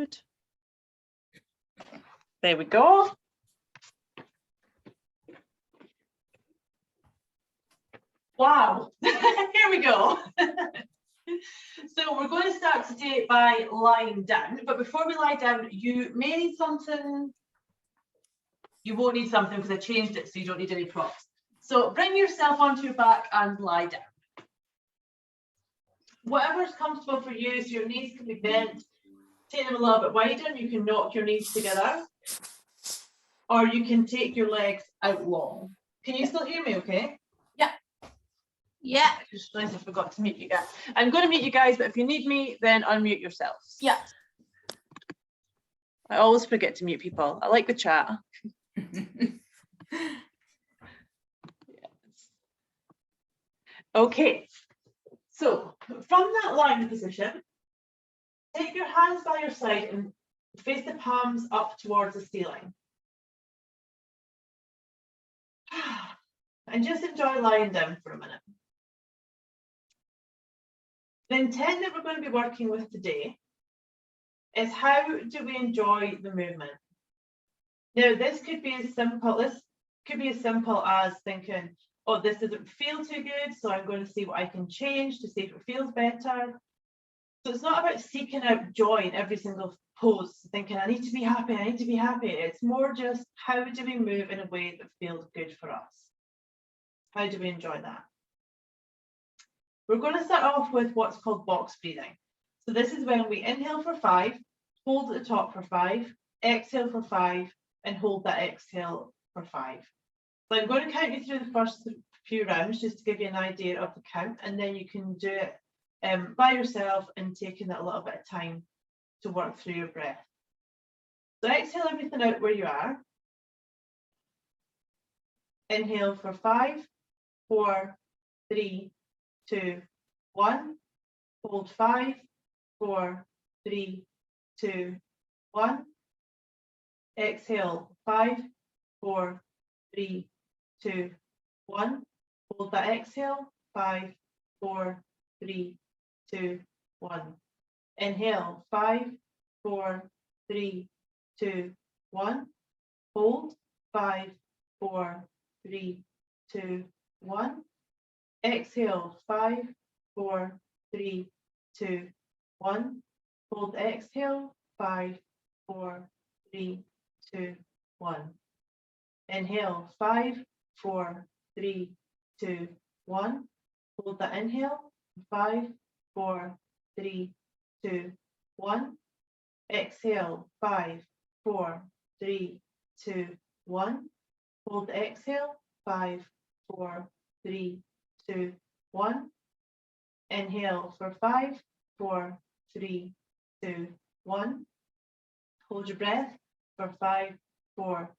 good. There we go. Wow, here we go. So we're going to start today by lying down, but before we lie down, you may need something. You won't need something because I changed it, so you don't need any props. So bring yourself onto your back and lie down. Whatever's comfortable for you, so your knees can be bent, take them a little bit wider, and you can knock your knees together, or you can take your legs out long. Can you still hear me okay? Yeah. Yeah. I just realized I forgot to mute you guys. I'm going to mute you guys, but if you need me, then unmute yourselves. Yeah. I always forget to mute people. I like the chat. Okay, so from that lying position, take your hands by your side and face the palms up towards the ceiling. And just enjoy lying down for a minute. The intent that we're going to be working with today is how do we enjoy the movement? Now, this could be as simple as thinking, oh, this doesn't feel too good, so I'm going to see what I can change to see if it feels better. So it's not about seeking out joy in every single pose, thinking I need to be happy, I need to be happy. It's more just how do we move in a way that feels good for us? How do we enjoy that? We're going to start off with what's called box breathing. So this is when we inhale for 5, hold at the top for 5, exhale for 5, and hold that exhale for 5. So I'm going to count you through the first few rounds just to give you an idea of the count, and then you can do it by yourself and taking a little bit of time to work through your breath. So exhale everything out where you are. Inhale for 5, 4, 3, 2, 1. Hold 5, 4, 3, 2, 1. Exhale 5, 4, 3, 2, 1. Hold that exhale 5, 4, 3, 2, 1. Inhale 5, 4, 3, 2, 1. Hold 5, 4, 3, 2, 1. Exhale 5, 4, 3, 2, 1. Hold exhale 5, 4, 3, 2, 1. Inhale 5, 4, 3, 2, 1. Hold that inhale 5, 4, 3, 2, 1. Exhale 5, 4, 3, 2, 1. Hold the exhale 5, 4, 3, 2, 1. Inhale for 5, 4, 3, 2, 1. Hold your breath for 5, 4,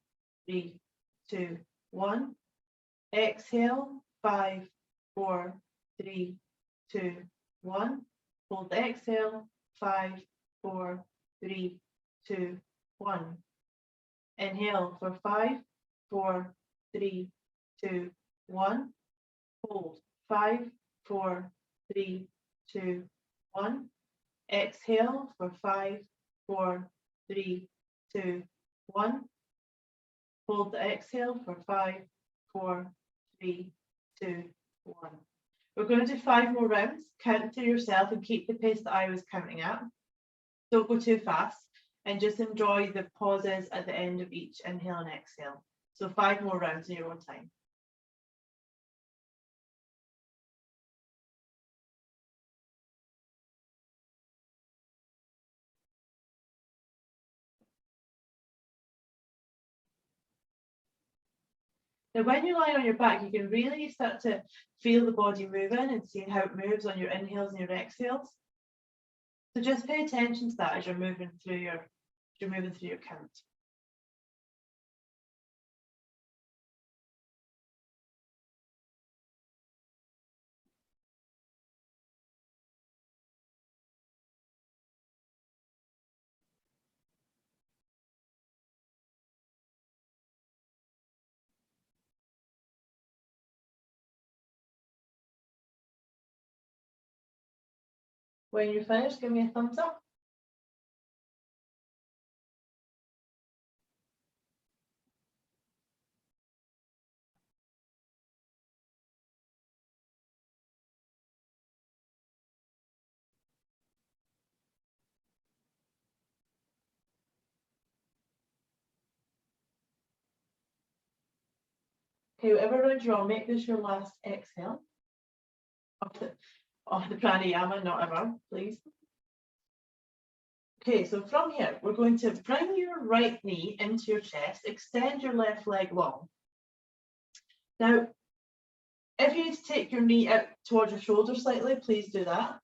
3, 2, 1. Exhale 5, 4, 3, 2, 1. Hold the exhale 5, 4, 3, 2, 1. Inhale for 5, 4, 3, 2, 1. Hold 5, 4, 3, 2, 1. Exhale for 5, 4, 3, 2, 1. Hold the exhale for 5, 4, 3, 2, 1. We're going to do 5 more rounds. Count to yourself and keep the pace that I was counting at. Don't go too fast and just enjoy the pauses at the end of each inhale and exhale. So 5 more rounds in your own time. Now, when you're lying on your back, you can really start to feel the body moving and seeing how it moves on your inhales and your exhales. So just pay attention to that as you're moving through your count. When you're finished, give me a thumbs up. Okay, whatever round you're on, make this your last exhale. Of the pranayama, not ever, please. Okay, so from here, we're going to bring your right knee into your chest, extend your left leg long. Now, if you need to take your knee out towards your shoulder slightly, please do that.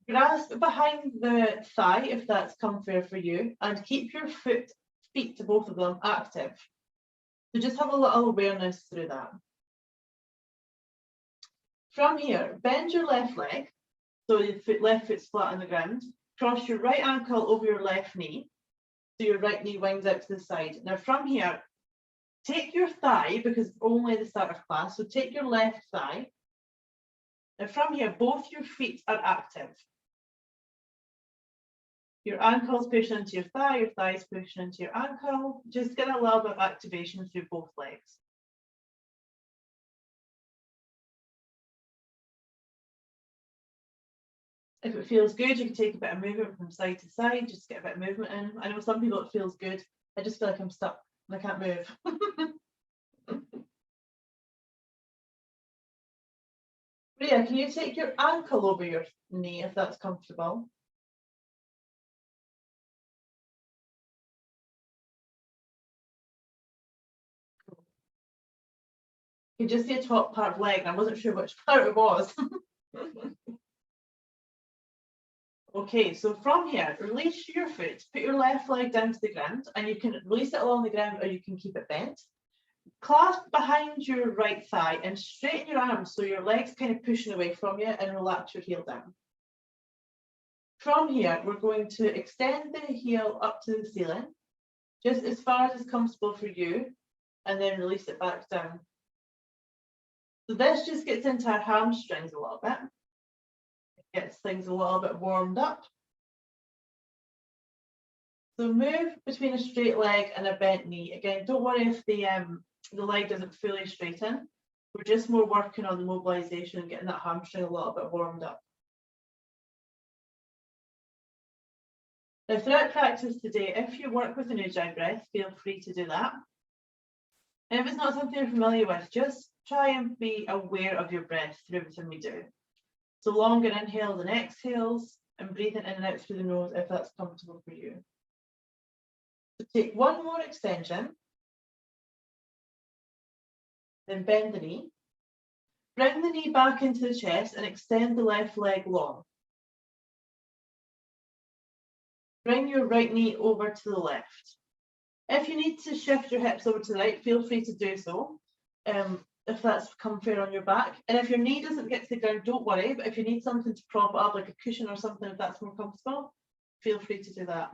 Grasp behind the thigh if that's comfier for you, and keep your feet to both of them active. So just have a little awareness through that. From here, bend your left leg, so your left foot's flat on the ground. Cross your right ankle over your left knee, so your right knee winds out to the side. Now from here, take your thigh, because it's only the start of class, so take your left thigh. Now from here, both your feet are active. Your ankle's pushing into your thigh's pushing into your ankle. Just get a little bit of activation through both legs. If it feels good, you can take a bit of movement from side to side, just get a bit of movement in. I know some people it feels good. I just feel like I'm stuck and I can't move. Ria, can you take your ankle over your knee if that's comfortable? You can just see a top part of leg, and I wasn't sure which part it was. Okay, so from here, release your foot, put your left leg down to the ground, and you can release it along the ground or you can keep it bent. Clasp behind your right thigh and straighten your arms so your leg's kind of pushing away from you, and relax your heel down. From here, we're going to extend the heel up to the ceiling, just as far as is comfortable for you, and then release it back down. So this just gets into our hamstrings a little bit. It gets things a little bit warmed up. So move between a straight leg and a bent knee. Again, don't worry if the leg doesn't fully straighten. We're just more working on the mobilization and getting that hamstring a little bit warmed up. Now, throughout practice today, if you work with an Ujjayi breath, feel free to do that. And if it's not something you're familiar with, just try and be aware of your breath through everything we do. So longer inhales and exhales, and breathing in and out through the nose if that's comfortable for you. So take one more extension, then bend the knee. Bring the knee back into the chest and extend the left leg long. Bring your right knee over to the left. If you need to shift your hips over to the right, feel free to do so, if that's comfier on your back. And if your knee doesn't get to the ground, don't worry, but if you need something to prop it up, like a cushion or something, if that's more comfortable, feel free to do that.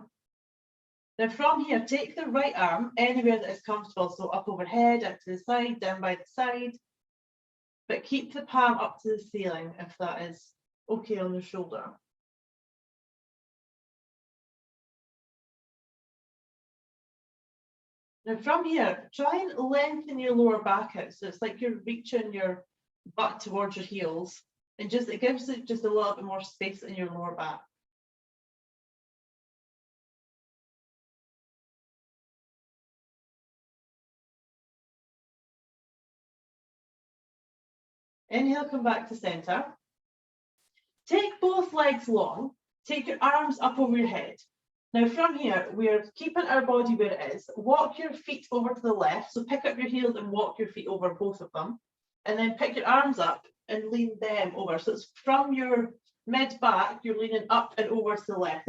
Now from here, take the right arm anywhere that is comfortable, so up overhead, out to the side, down by the side, but keep the palm up to the ceiling if that is okay on the shoulder. Now from here, try and lengthen your lower back out, so it's like you're reaching your butt towards your heels, and it gives it just a little bit more space in your lower back. Inhale, come back to center. Take both legs long, take your arms up over your head. Now from here, we're keeping our body where it is. Walk your feet over to the left, so pick up your heels and walk your feet over, both of them. And then pick your arms up and lean them over. So it's from your mid back, you're leaning up and over to the left.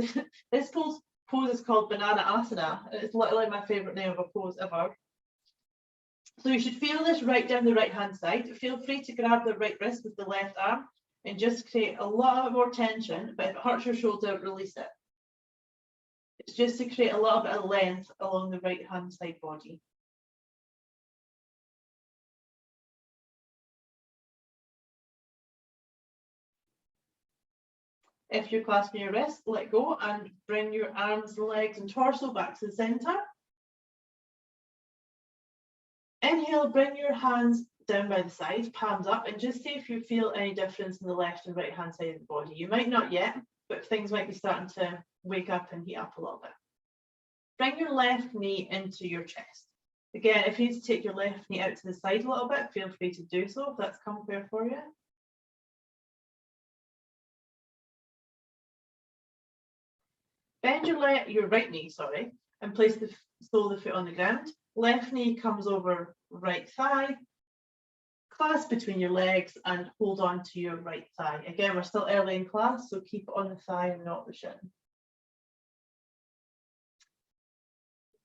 This pose is called Banana Asana. It's literally my favorite name of a pose ever. So you should feel this right down the right hand side. Feel free to grab the right wrist with the left arm and just create a lot more tension, but if it hurts your shoulder, release it. It's just to create a little bit of length along the right hand side body. If you're clasping your wrist, let go and bring your arms, legs and torso back to the center. Inhale, bring your hands down by the sides, palms up, and just see if you feel any difference in the left and right hand side of the body. You might not yet, but things might be starting to wake up and heat up a little bit. Bring your left knee into your chest. Again, if you need to take your left knee out to the side a little bit, feel free to do so if that's comfier for you. Bend your right knee, sorry, and place the sole of the foot on the ground. Left knee comes over right thigh. Clasp between your legs and hold on to your right thigh. Again, we're still early in class, so keep it on the thigh and not the shin.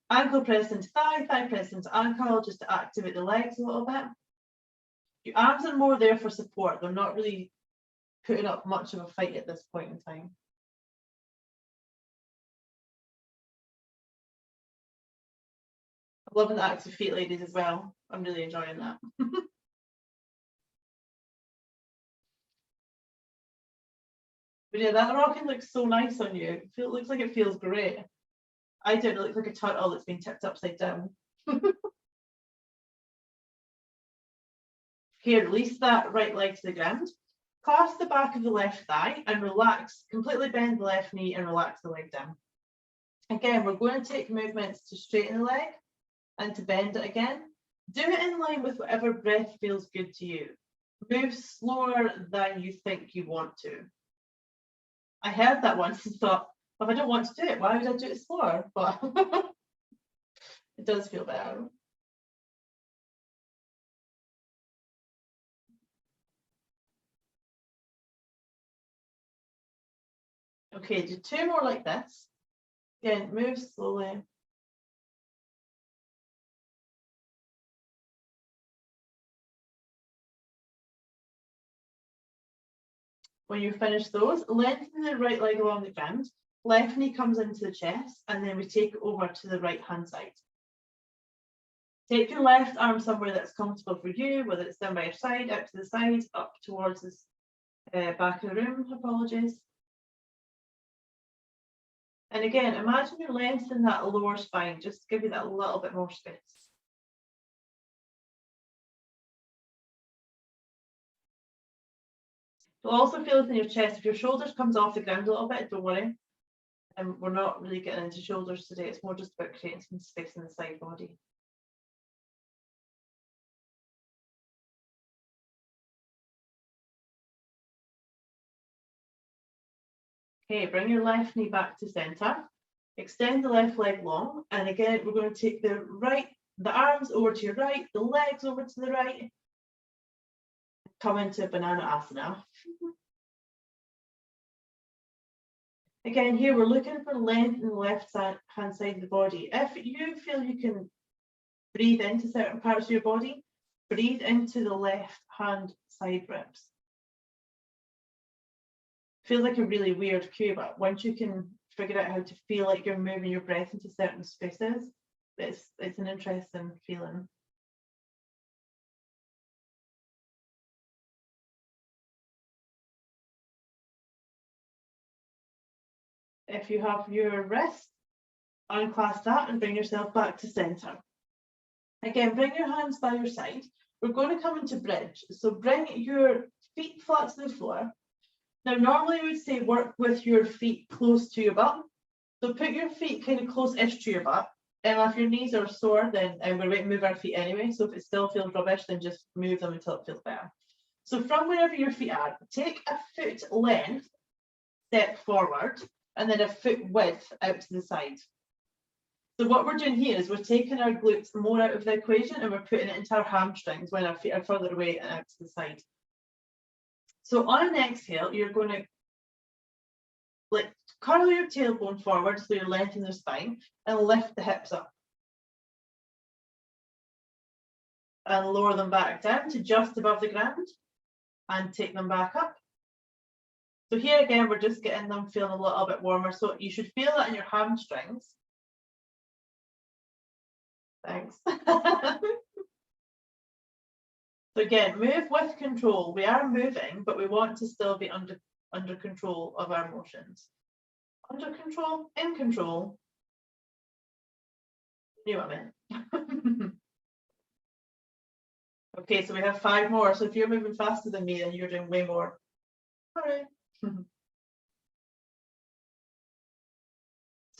Ankle press into thigh, thigh press into ankle, just to activate the legs a little bit. Your arms are more there for support. They're not really putting up much of a fight at this point in time. I'm loving the active feet ladies as well. I'm really enjoying that. But yeah, that rocking looks so nice on you. It looks like it feels great. I do. It looks like a turtle that's been tipped upside down. Here, release that right leg to the ground. Clasp the back of the left thigh and relax. Completely bend the left knee and relax the leg down. Again, we're going to take movements to straighten the leg and to bend it again. Do it in line with whatever breath feels good to you. Move slower than you think you want to. I heard that once and thought, well, if I don't want to do it, why would I do it slower? But it does feel better. Okay, do 2 more like this. Again, move slowly. When you finish those, lengthen the right leg along the ground. Left knee comes into the chest, and then we take it over to the right hand side. Take your left arm somewhere that's comfortable for you, whether it's down by your side, out to the side, up towards the back of the room, apologies. And again, imagine you're lengthening that lower spine, just to give you that little bit more space. You'll also feel it in your chest. If your shoulders comes off the ground a little bit, don't worry. We're not really getting into shoulders today. It's more just about creating some space in the side body. Okay, bring your left knee back to center. Extend the left leg long. And again, we're going to take the arms over to your right, the legs over to the right. Come into banana asana. Again, here we're looking for length in the left hand side of the body. If you feel you can breathe into certain parts of your body, breathe into the left hand side ribs. Feels like a really weird cue, but once you can figure out how to feel like you're moving your breath into certain spaces, it's an interesting feeling. If you have your wrist, unclasp that and bring yourself back to center. Again, bring your hands by your side. We're going to come into bridge. So bring your feet flat to the floor. Now, normally we would say work with your feet close to your butt. So put your feet kind of close-ish to your butt. And if your knees are sore, then we're going to move our feet anyway. So if it still feels rubbish, then just move them until it feels better. So from wherever your feet are, take a foot length step forward and then a foot width out to the side. So what we're doing here is we're taking our glutes more out of the equation and we're putting it into our hamstrings when our feet are further away and out to the side. So on an exhale, you're going to curl your tailbone forward so you're lengthening the spine and lift the hips up. And lower them back down to just above the ground and take them back up. So here again, we're just getting them feeling a little bit warmer. So you should feel that in your hamstrings. Thanks. So again, move with control. We are moving, but we want to still be under control of our motions. Under control, in control. You know what I meant. Okay, so we have 5 more. So if you're moving faster than me, then you're doing way more. All right.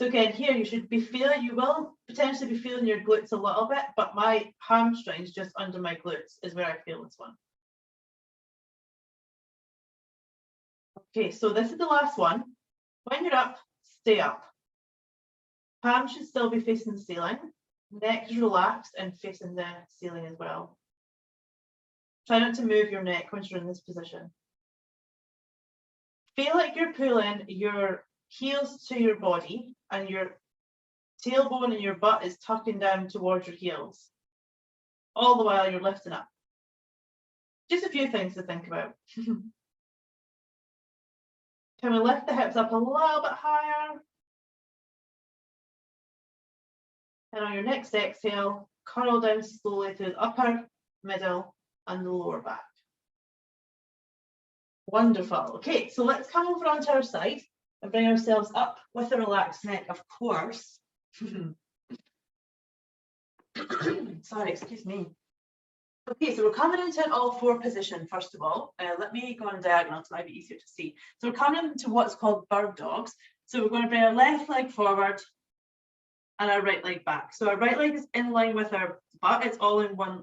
So again, here you should be feeling, you will potentially be feeling your glutes a little bit, but my hamstrings just under my glutes is where I feel this one. Okay, so this is the last one. When you're up, stay up. Palms should still be facing the ceiling. Neck is relaxed and facing the ceiling as well. Try not to move your neck once you're in this position. Feel like you're pulling your heels to your body and your tailbone and your butt is tucking down towards your heels, all the while you're lifting up. Just a few things to think about. Can we lift the hips up a little bit higher? And on your next exhale, curl down slowly to the upper, middle, and the lower back. Wonderful. Okay, so let's come over onto our side and bring ourselves up with a relaxed neck, of course. Sorry, excuse me. Okay, so we're coming into an all-four position, first of all. Let me go on diagonal, so it might be easier to see. So we're coming into what's called bird dogs. So we're going to bring our left leg forward and our right leg back. So our right leg is in line with our butt. It's all in one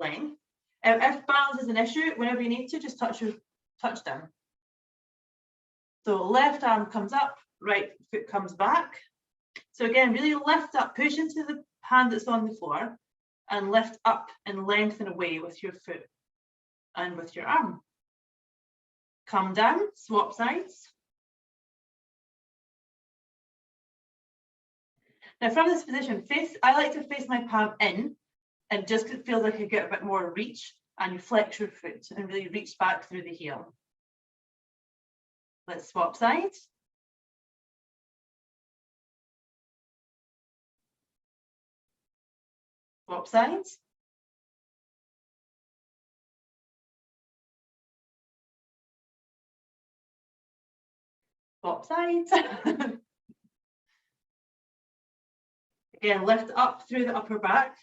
length. If balance is an issue, whenever you need to, just touch down. So left arm comes up, right foot comes back. So again, really lift up, push into the hand that's on the floor and lift up and lengthen away with your foot and with your arm. Come down, swap sides. Now from this position, I like to face my palm in, and just it feels like you get a bit more reach, and you flex your foot and really reach back through the heel. Let's swap sides. Swap sides. Swap sides. Again, lift up through the upper back.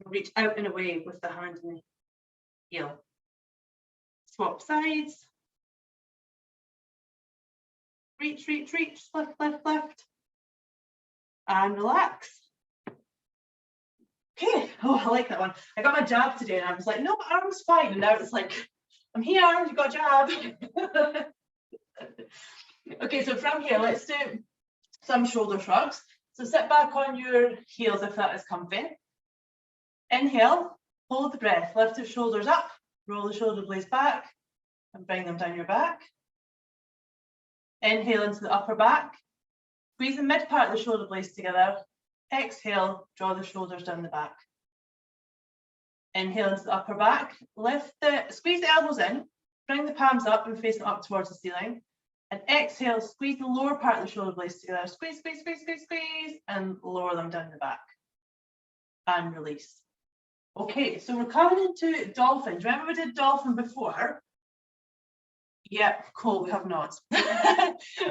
Reach out and away with the hand and the heel. Swap sides. Reach, reach, reach, lift, lift, lift. And relax. Okay, oh, I like that one. I got my jab today and I was like, no, my arm's fine. And now it's like, I'm here, you got a jab. Okay, so from here, let's do some shoulder shrugs. So sit back on your heels if that is comfy. Inhale, hold the breath, lift the shoulders up, roll the shoulder blades back and bring them down your back. Inhale into the upper back, squeeze the mid part of the shoulder blades together. Exhale, draw the shoulders down the back. Inhale into the upper back, squeeze the elbows in, bring the palms up and face them up towards the ceiling. And exhale, squeeze the lower part of the shoulder blades together. Squeeze, squeeze, squeeze, squeeze, squeeze, and lower them down the back. And release. Okay, so we're coming into dolphin. Do you remember we did dolphin before? Yep, cool, we have nods.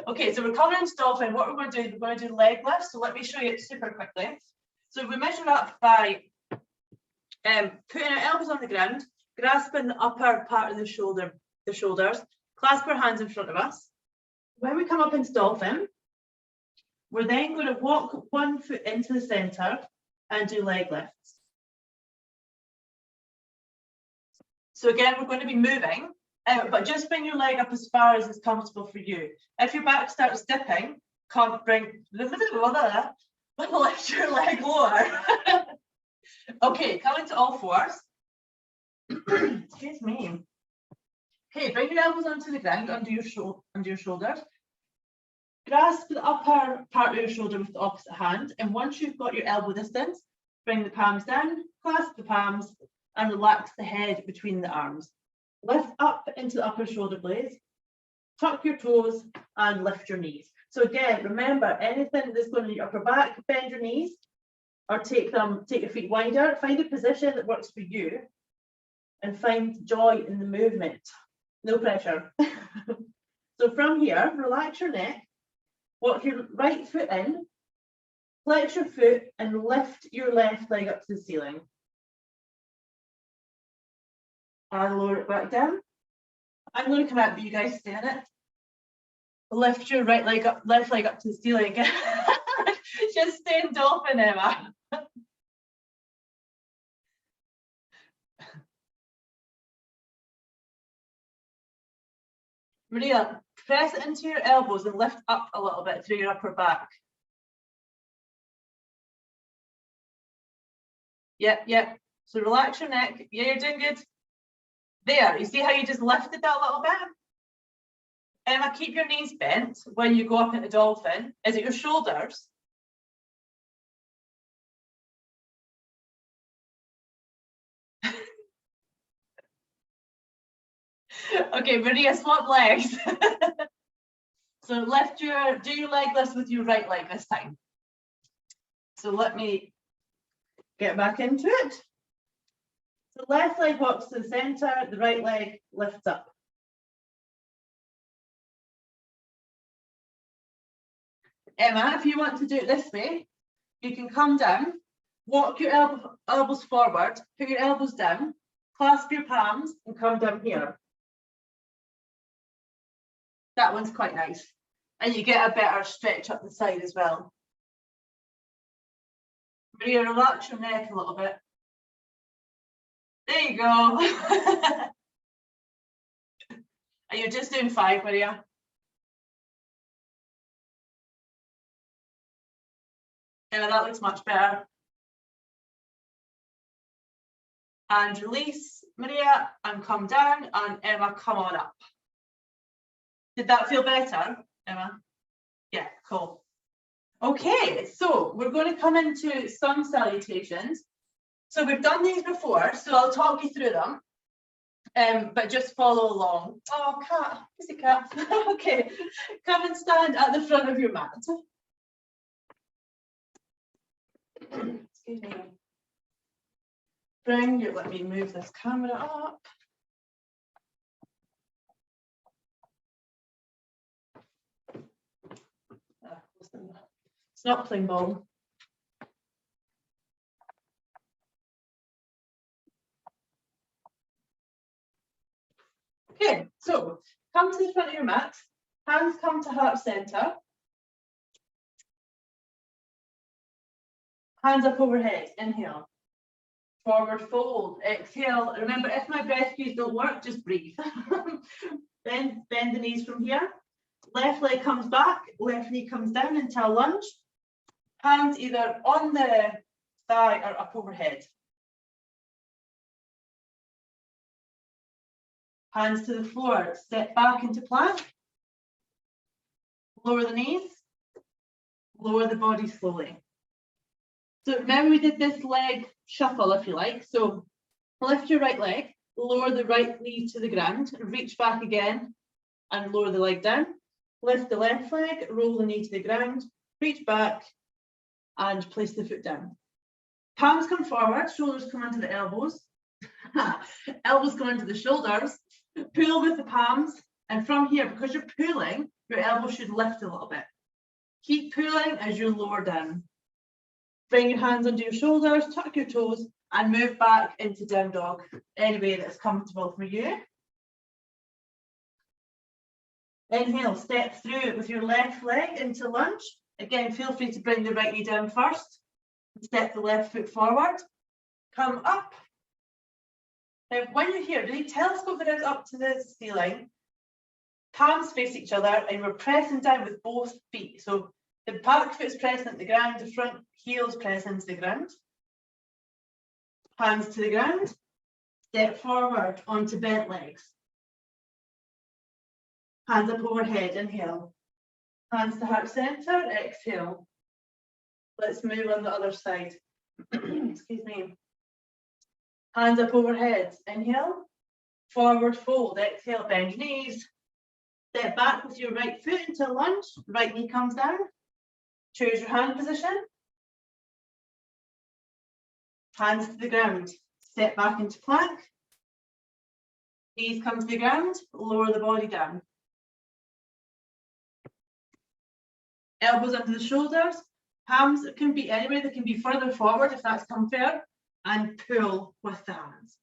Okay, so we're coming into dolphin. What we're going to do, we're going to do leg lifts. So let me show you it super quickly. So we measure up by putting our elbows on the ground, grasping the upper part of the shoulders, clasp our hands in front of us. When we come up into dolphin, we're then going to walk one foot into the center and do leg lifts. So again, we're going to be moving, but just bring your leg up as far as is comfortable for you. If your back starts dipping, lift your leg lower. Okay, coming to all fours. Excuse me. Okay, bring your elbows onto the ground under your shoulders. Grasp the upper part of your shoulder with the opposite hand, and once you've got your elbow distance, bring the palms down, clasp the palms, and relax the head between the arms. Lift up into the upper shoulder blades, tuck your toes, and lift your knees. So again, remember, anything that's going to your upper back, bend your knees, or take your feet wider. Find a position that works for you, and find joy in the movement. No pressure. So from here, relax your neck, walk your right foot in, flex your foot, and lift your left leg up to the ceiling. And lower it back down. I'm going to come out, but you guys stay in it. Lift your left leg up to the ceiling again. just staying dolphin, Emma. Maria, press it into your elbows and lift up a little bit through your upper back. Yep. So relax your neck. Yeah, you're doing good. There, you see how you just lifted that a little bit? Emma, keep your knees bent when you go up into dolphin. Is it your shoulders? Okay, Maria, swap legs. So do your leg lift with your right leg this time. So let me get back into it. So left leg hops to the center, the right leg lifts up. Emma, if you want to do it this way, you can come down, walk your elbows forward, put your elbows down, clasp your palms and come down here. That one's quite nice. And you get a better stretch up the side as well. Maria, relax your neck a little bit. There you go. And you're just doing 5, Maria. Emma, that looks much better. And release, Maria, and come down, and Emma, come on up. Did that feel better, Emma? Yeah, cool. Okay, so we're going to come into sun salutations. So we've done these before, so I'll talk you through them, but just follow along. Oh, cat, pussycat. Okay, come and stand at the front of your mat. Excuse me. Let me move this camera up. It's not playing ball. Okay, so come to the front of your mat, hands come to heart center, hands up overhead, inhale, forward fold, exhale. Remember, if my breath cues don't work, just breathe. Bend the knees from here, left leg comes back, left knee comes down into a lunge, hands either on the thigh or up overhead. Hands to the floor, step back into plank, lower the knees, lower the body slowly. So remember we did this leg shuffle, if you like. So lift your right leg, lower the right knee to the ground, reach back again and lower the leg down. Lift the left leg, roll the knee to the ground, reach back and place the foot down. Palms come forward, shoulders come into the elbows. Elbows come into the shoulders. Pull with the palms, and from here, because you're pulling, your elbow should lift a little bit. Keep pulling as you lower down. Bring your hands under your shoulders, tuck your toes, and move back into down dog, any way that's comfortable for you. Inhale, step through with your left leg into lunge. Again, feel free to bring the right knee down first. Step the left foot forward. Come up. Now, when you're here, really telescope the nose up to the ceiling. Palms face each other, and we're pressing down with both feet. So the back foot's pressing at the ground, the front heel's pressing to the ground. Hands to the ground. Step forward onto bent legs. Hands up overhead, inhale. Hands to heart center, exhale. Let's move on the other side. Excuse me. Hands up overhead, inhale. Forward fold, exhale, bend your knees. Step back with your right foot into a lunge, right knee comes down. Choose your hand position. Hands to the ground, step back into plank. Knees come to the ground, lower the body down. Elbows under the shoulders, palms can be anywhere, they can be further forward if that's comfier, and pull with the hands.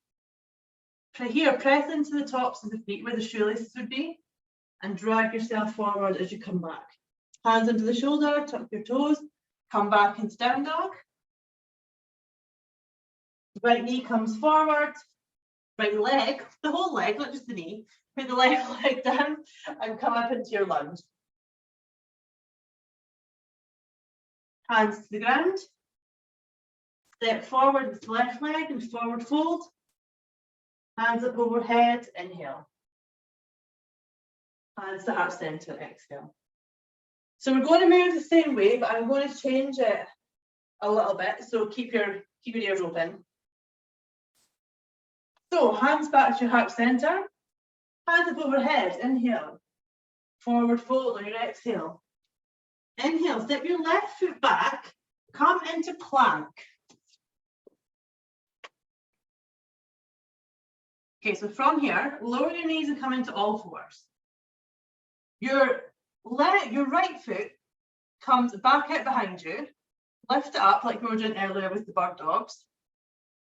Here, press into the tops of the feet where the shoelaces would be, and drag yourself forward as you come back. Hands under the shoulder, tuck your toes, Come back into down dog. Right knee comes forward. Right leg, the whole leg, not just the knee. Put the left leg down and come up into your lunge. Hands to the ground. Step forward with the left leg and forward fold. Hands up overhead, inhale. Hands to heart center, exhale. So we're going to move the same way, but I'm going to change it a little bit. So keep your ears open. So hands back to your heart center. Hands up overhead, inhale. Forward fold on your exhale. Inhale, step your left foot back, come into plank. Okay, so from here, lower your knees and come into all fours. Your right foot comes back out behind you, lift it up like we were doing earlier with the bird dogs,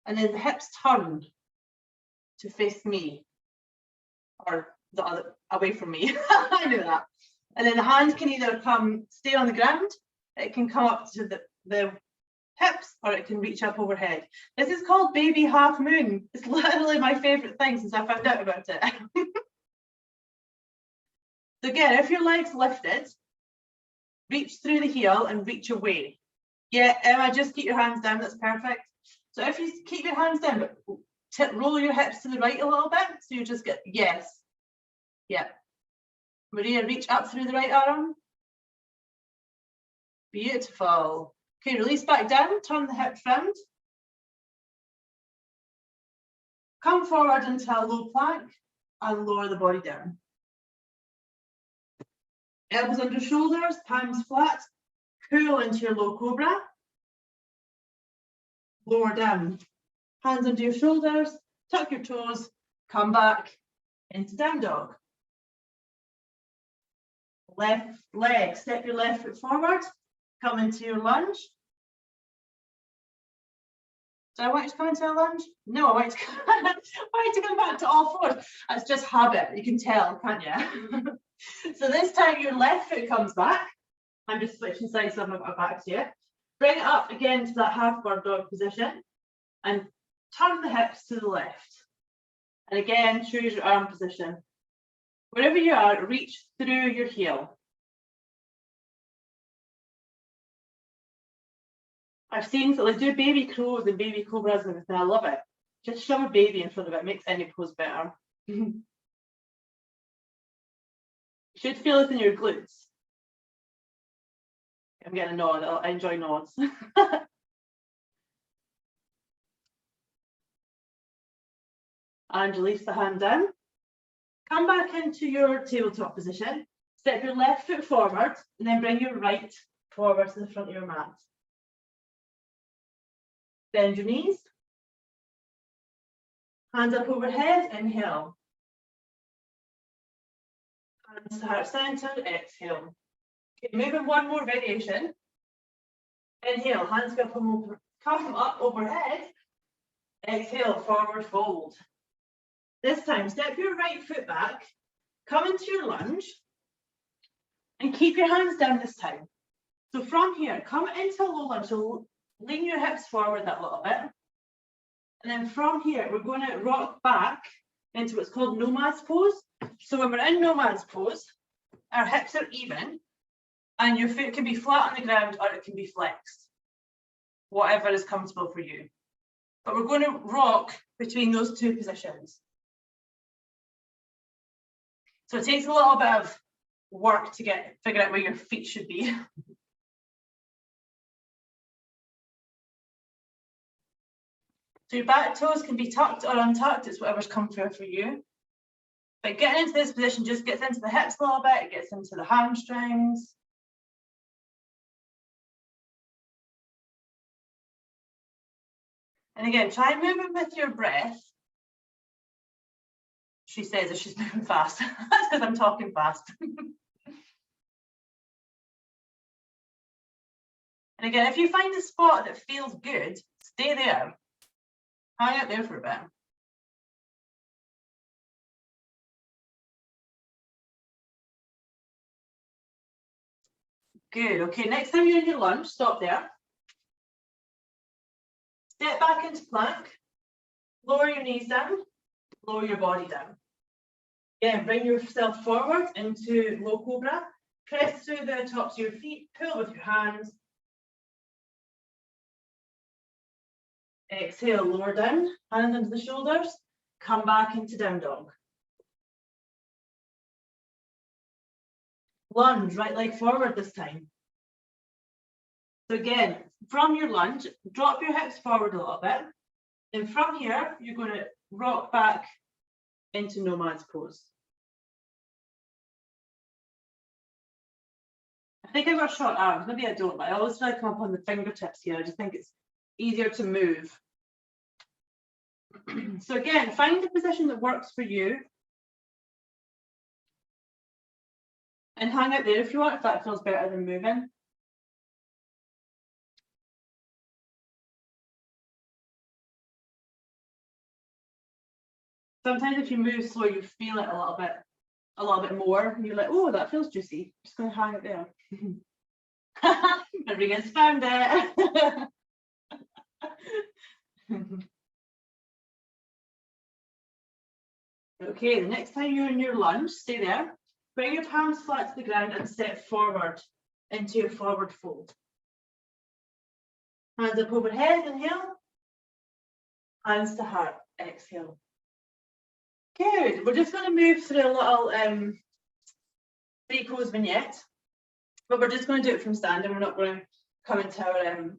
and then the hips turn to face me, or the other, away from me. I knew that. And then the hand can either stay on the ground, it can come up to the hips, or it can reach up overhead. This is called baby half moon. It's literally my favorite thing since I found out about it. So again, if your leg's lifted, reach through the heel and reach away. Yeah, Emma, just keep your hands down, that's perfect. So if you keep your hands down, but roll your hips to the right a little bit, so you just get, yes. Yeah. Maria, reach up through the right arm. Beautiful. Okay, release back down, turn the hips round. Come forward into a low plank and lower the body down. Elbows under shoulders, palms flat. Pull into your low cobra. Lower down. Hands under your shoulders, tuck your toes, come back into down dog. Left leg, step your left foot forward, come into your lunge. Do I want you to come into a lunge? No, I want you to come back to all fours. That's just habit, you can tell, can't you? So this time your left foot comes back. I'm just switching sides so I've got my back to you. Bring it up again to that half bird dog position and turn the hips to the left. And again, choose your arm position. Wherever you are, reach through your heel. I've seen, so they do baby crows and baby cobras and everything. I love it. Just shove a baby in front of it, makes any pose better. You should feel it in your glutes. I'm getting a nod. I enjoy nods. And release the hand down. Come back into your tabletop position. Step your left foot forward and then bring your right forward to the front of your mat. Bend your knees. Hands up overhead, inhale. Hands to heart center, exhale. Okay, moving one more variation. Inhale, hands come up overhead. Exhale, forward fold. This time, step your right foot back, come into your lunge, and keep your hands down this time. So from here, come into a low lunge, so lean your hips forward that little bit. And then from here, we're going to rock back into what's called Nomad's pose. So when we're in Nomad's pose, our hips are even, and your foot can be flat on the ground or it can be flexed, whatever is comfortable for you. But we're going to rock between those two positions. So it takes a little bit of work to figure out where your feet should be. So your back toes can be tucked or untucked, it's whatever's comfortable for you. But getting into this position just gets into the hips a little bit, it gets into the hamstrings. And again, try moving with your breath. She says if she's moving fast. That's because I'm talking fast. And again, if you find a spot that feels good, stay there. Hang out there for a bit. Good. Okay, next time you're in your lunge, stop there. Step back into plank. Lower your knees down. Lower your body down. Again, bring yourself forward into low cobra. Press through the tops of your feet. Pull with your hands. Exhale, lower down. Hands into the shoulders. Come back into down dog. Lunge, right leg forward this time. So again, from your lunge, drop your hips forward a little bit. And from here, you're going to rock back into Nomad's pose. I think I've got short arms, maybe I don't, but I always try to come up on the fingertips here. I just think it's easier to move. So again, find the position that works for you. And hang out there if you want, if that feels better than moving. Sometimes if you move slow, you feel it a little bit more. And you're like, oh, that feels juicy. I'm just going to hang it there. Everyone's found it. Okay, the next time you're in your lunge, stay there. Bring your palms flat to the ground and step forward into your forward fold. Hands up overhead, inhale. Hands to heart, exhale. Good. We're just going to move through a little three pose vignette, but we're just going to do it from standing. We're not going to come into our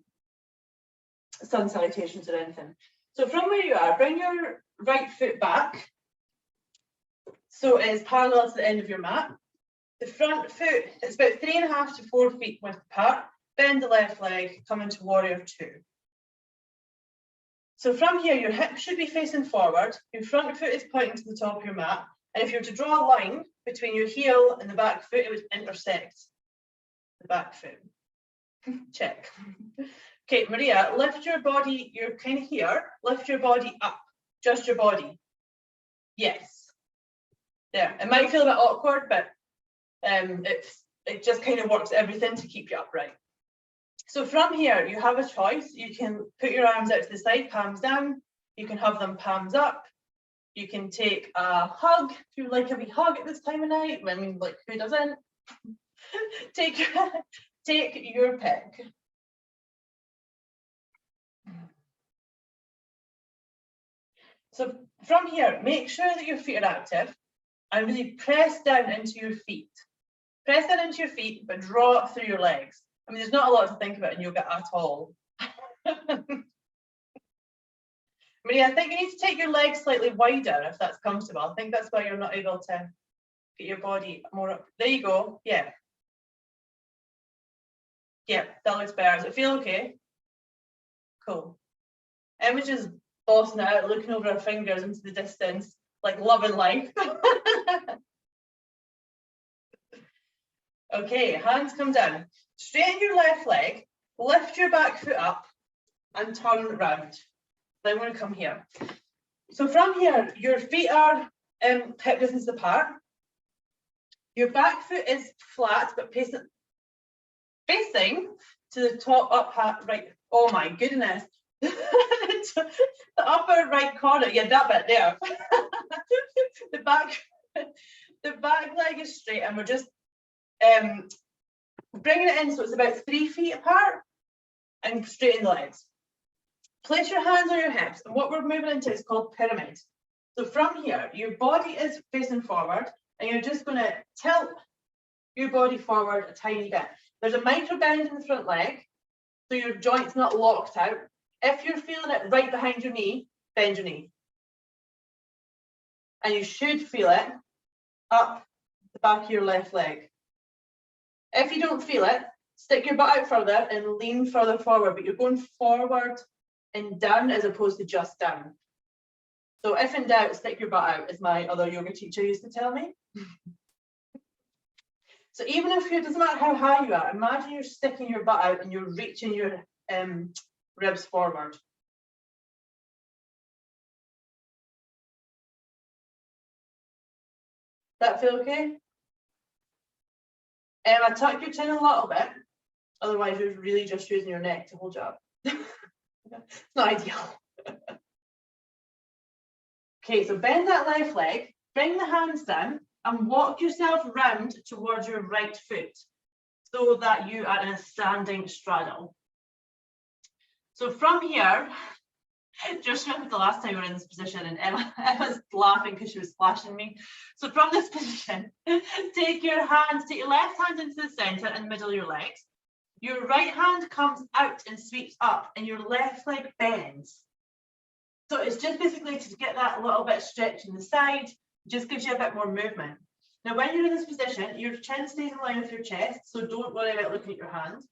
sun salutations or anything. So from where you are, bring your right foot back. So it is parallel to the end of your mat. The front foot is about 3.5 to 4 feet width apart. Bend the left leg, come into warrior two. So from here, your hip should be facing forward. Your front foot is pointing to the top of your mat. And if you were to draw a line between your heel and the back foot, it would intersect the back foot. Check. Okay, Maria, lift your body. You're kind of here. Lift your body up. Just your body. Yes. There. It might feel a bit awkward, but it just kind of works everything to keep you upright. So from here, you have a choice. You can put your arms out to the side, palms down. You can have them palms up. You can take a hug, if you like a wee hug at this time of night. I mean, like, who doesn't? Take your pick. So from here, make sure that your feet are active and really press down into your feet. Press down into your feet, but draw up through your legs. I mean, there's not a lot to think about in yoga at all. Maria, I think you need to take your legs slightly wider if that's comfortable. I think that's why you're not able to get your body more up. There you go. Yeah. Yeah, that looks better. Does it feel okay? Cool. Emma's just bossing it out, looking over her fingers into the distance, like loving life. Okay, hands come down. Straighten your left leg, lift your back foot up and turn round. Then we're going to come here. So from here, your feet are hip distance apart. Your back foot is flat, but facing to the top up right. Oh my goodness. The upper right corner. Yeah, that bit there. the back leg is straight, and we're just bringing it in so it's about 3 feet apart and straighten the legs. Place your hands on your hips, and what we're moving into is called pyramid. So from here, your body is facing forward, and you're just going to tilt your body forward a tiny bit. There's a micro bend in the front leg, so your joint's not locked out. If you're feeling it right behind your knee, bend your knee. And you should feel it up the back of your left leg. If you don't feel it, stick your butt out further and lean further forward, but you're going forward and down as opposed to just down. So if in doubt, stick your butt out, as my other yoga teacher used to tell me. So even if it doesn't matter how high you are, imagine you're sticking your butt out and you're reaching your ribs forward. That feel okay? I tuck your chin a little bit Otherwise, you're really just using your neck to hold you up. It's not ideal. Okay, so bend that left leg, bring the hands down, and walk yourself round towards your right foot so that you are in a standing straddle. So from here, just remember the last time we were in this position and Emma's laughing because she was flashing me. So from this position, take your left hand into the center and middle of your legs. Your right hand comes out and sweeps up and your left leg bends. So it's just basically to get that little bit stretch in the side, just gives you a bit more movement. Now, when you're in this position, your chin stays in line with your chest, so don't worry about looking at your hand.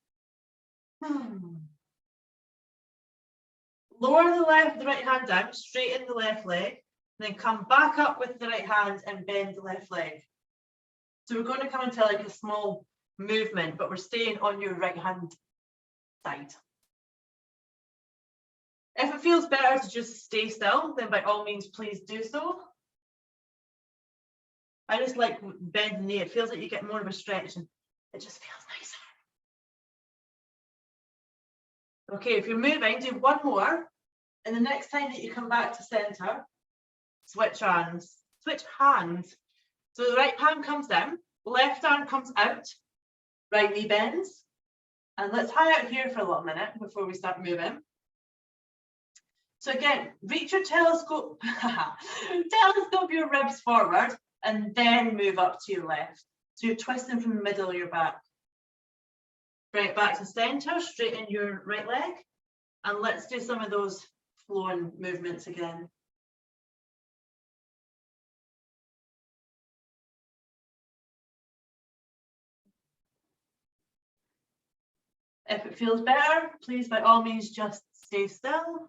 Lower the right hand down, straighten the left leg, then come back up with the right hand and bend the left leg. So we're going to come into like a small movement, but we're staying on your right hand side. If it feels better to just stay still, then by all means, please do so. I just like bend the knee. It feels like you get more of a stretch and it just feels nicer. Okay, if you're moving, do one more. And the next time that you come back to center, switch hands. Switch hands. So the right hand comes down, left arm comes out, right knee bends. And let's hang out here for a little minute before we start moving. So again, reach your telescope your ribs forward and then move up to your left. So you're twisting from the middle of your back. Bring it back to center, straighten your right leg. And let's do some of those flowing movements again. If it feels better, please by all means just stay still.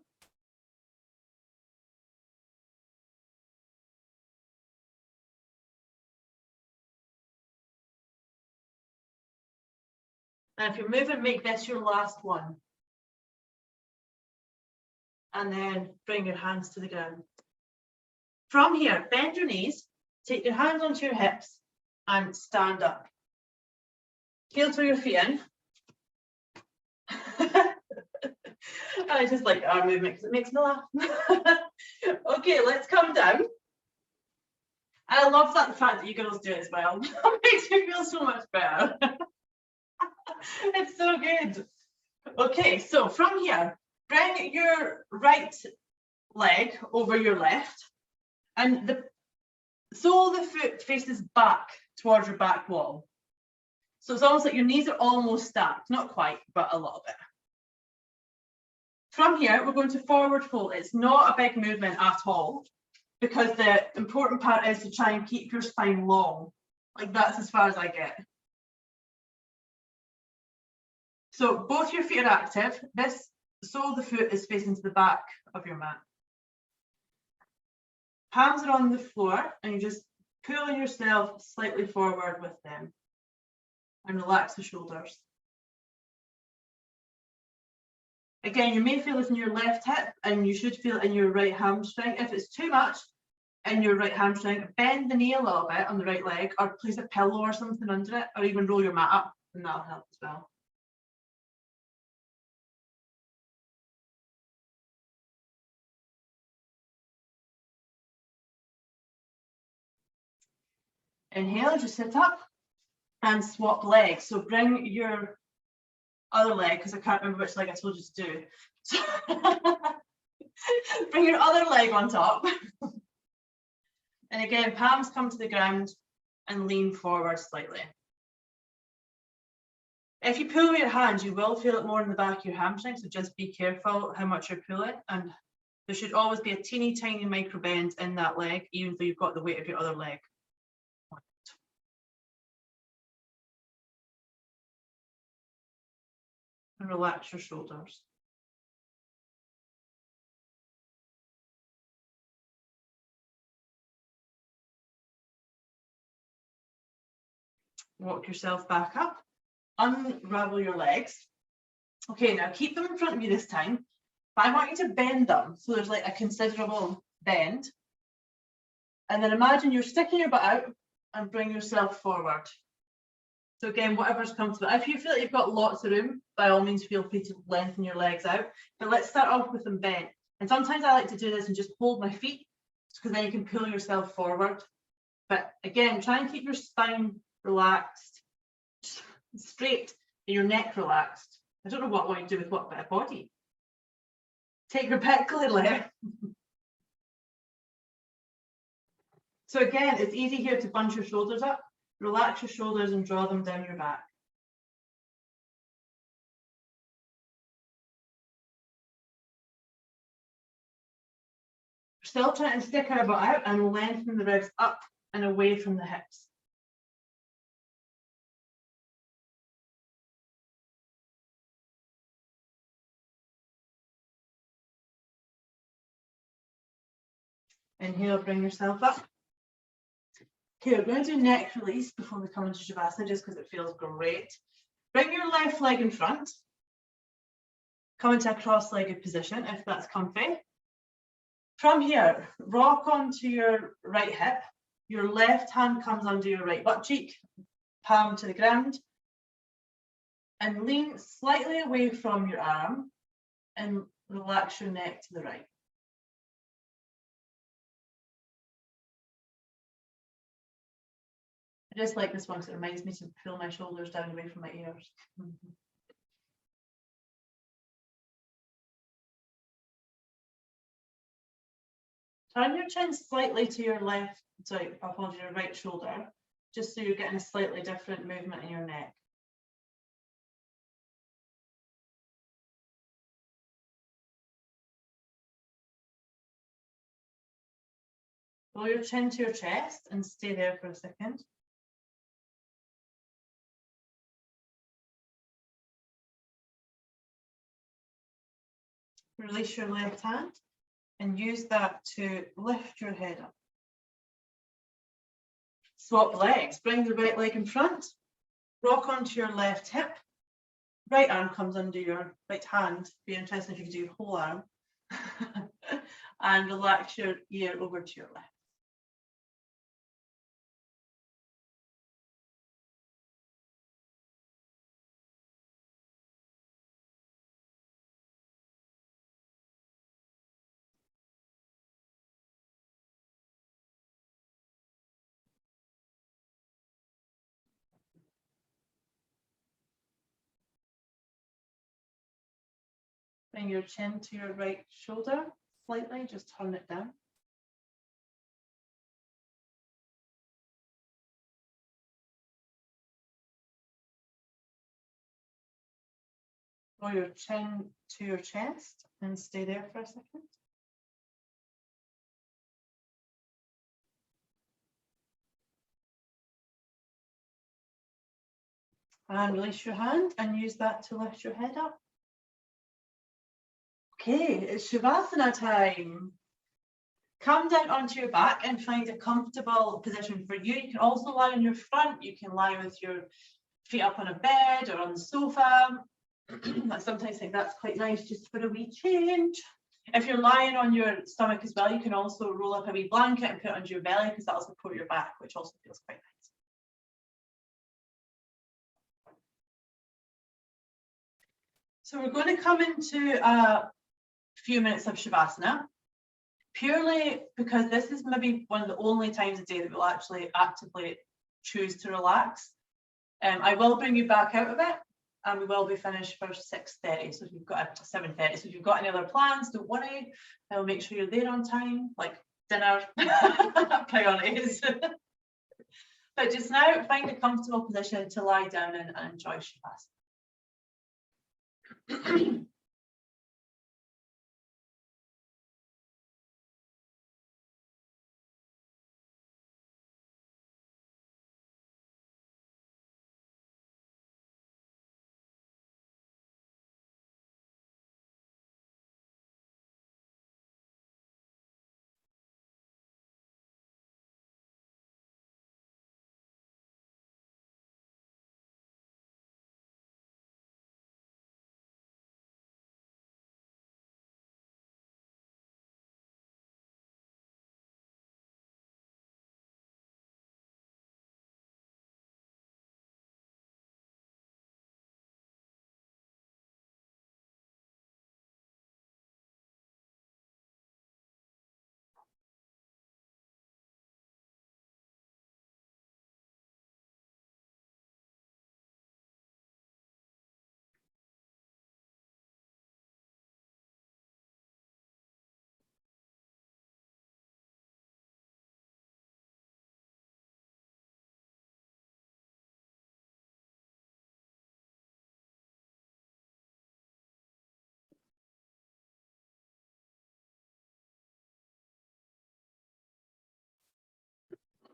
And if you're moving, make this your last one. And then bring your hands to the ground. From here, bend your knees, take your hands onto your hips and stand up. Heel to your feet in. And I just like arm movement because it makes me laugh. Okay, let's come down. I love that the fact that you girls do it as well. It makes me feel so much better. It's so good. Okay, so from here, bring your right leg over your left, and the sole of the foot faces back towards your back wall. So it's almost like your knees are almost stacked, not quite, but a little bit. From here, we're going to forward fold. It's not a big movement at all, because the important part is to try and keep your spine long. Like that's as far as I get. So both your feet are active. This sole of the foot is facing to the back of your mat. Palms are on the floor and you're just pulling yourself slightly forward with them. And relax the shoulders. Again, you may feel this in your left hip and you should feel it in your right hamstring. If it's too much in your right hamstring, bend the knee a little bit on the right leg or place a pillow or something under it, or even roll your mat up and that'll help as well. Inhale, just sit up and swap legs. So bring your other leg, because I can't remember which leg I told you to do. So bring your other leg on top. And again, palms come to the ground and lean forward slightly. If you pull with your hands, you will feel it more in the back of your hamstring, so just be careful how much you're pulling. And there should always be a teeny tiny micro bend in that leg, even though you've got the weight of your other leg. And relax your shoulders. Walk yourself back up, unravel your legs. Okay, now keep them in front of you this time, but I want you to bend them. So there's like a considerable bend. And then imagine you're sticking your butt out and bring yourself forward. So again, whatever's comfortable. If you feel like you've got lots of room, by all means, feel free to lengthen your legs out. But let's start off with them bent. And sometimes I like to do this and just hold my feet, because then you can pull yourself forward. But again, try and keep your spine relaxed, straight, and your neck relaxed. I don't know what I want to do with what bit of body. Take your pick, clearly. So again, it's easy here to bunch your shoulders up. Relax your shoulders and draw them down your back. Still trying to stick our butt out and lengthen the ribs up and away from the hips. Inhale, bring yourself up. Okay, we're going to do neck release before we come into Shavasana, just because it feels great. Bring your left leg in front. Come into a cross-legged position if that's comfy. From here, rock onto your right hip. Your left hand comes under your right butt cheek, palm to the ground. And lean slightly away from your arm and relax your neck to the right. I just like this one because it reminds me to pull my shoulders down away from my ears. Turn your chin slightly to your left, sorry, I'll hold your right shoulder, just so you're getting a slightly different movement in your neck. Roll your chin to your chest and stay there for a second. Release your left hand and use that to lift your head up. Swap legs, bring the right leg in front, rock onto your left hip, right arm comes under your right hand, be interesting if you could do your whole arm, and relax your ear over to your left. Bring your chin to your right shoulder slightly, just turn it down. Roll your chin to your chest and stay there for a second. And release your hand and use that to lift your head up. Okay, it's Shavasana time. Come down onto your back and find a comfortable position for you. You can also lie on your front. You can lie with your feet up on a bed or on the sofa. I sometimes think that's quite nice just for a wee change. If you're lying on your stomach as well, you can also roll up a wee blanket and put it under your belly because that'll support your back, which also feels quite nice. So we're going to come into a few minutes of Shavasana, purely because this is maybe one of the only times a day that we'll actually actively choose to relax. I will bring you back out of it, and we will be finished for 6:30. So if you've got 7:30. So if you've got any other plans, don't worry. I'll make sure you're there on time, like dinner priorities. But just now, find a comfortable position to lie down and enjoy Shavasana.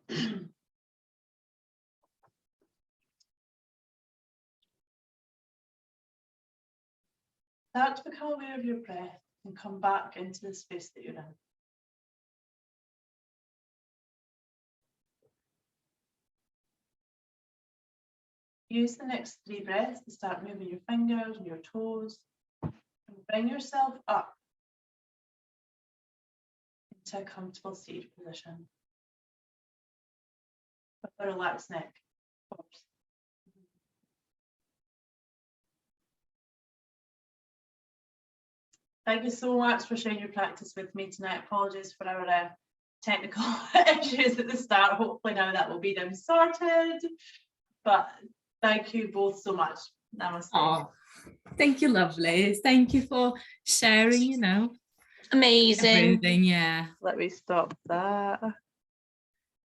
Start to become aware of your breath and come back into the space that you're in. Use the next 3 breaths to start moving your fingers and your toes and bring yourself up into a comfortable seated position with a relaxed neck, of course. Thank you so much for sharing your practice with me tonight. Apologies for our technical issues at the start. Hopefully now that will be them sorted. But thank you both so much. Namaste. Oh, thank you, lovely. Thank you for sharing, Amazing. everything. Yeah. Let me stop that.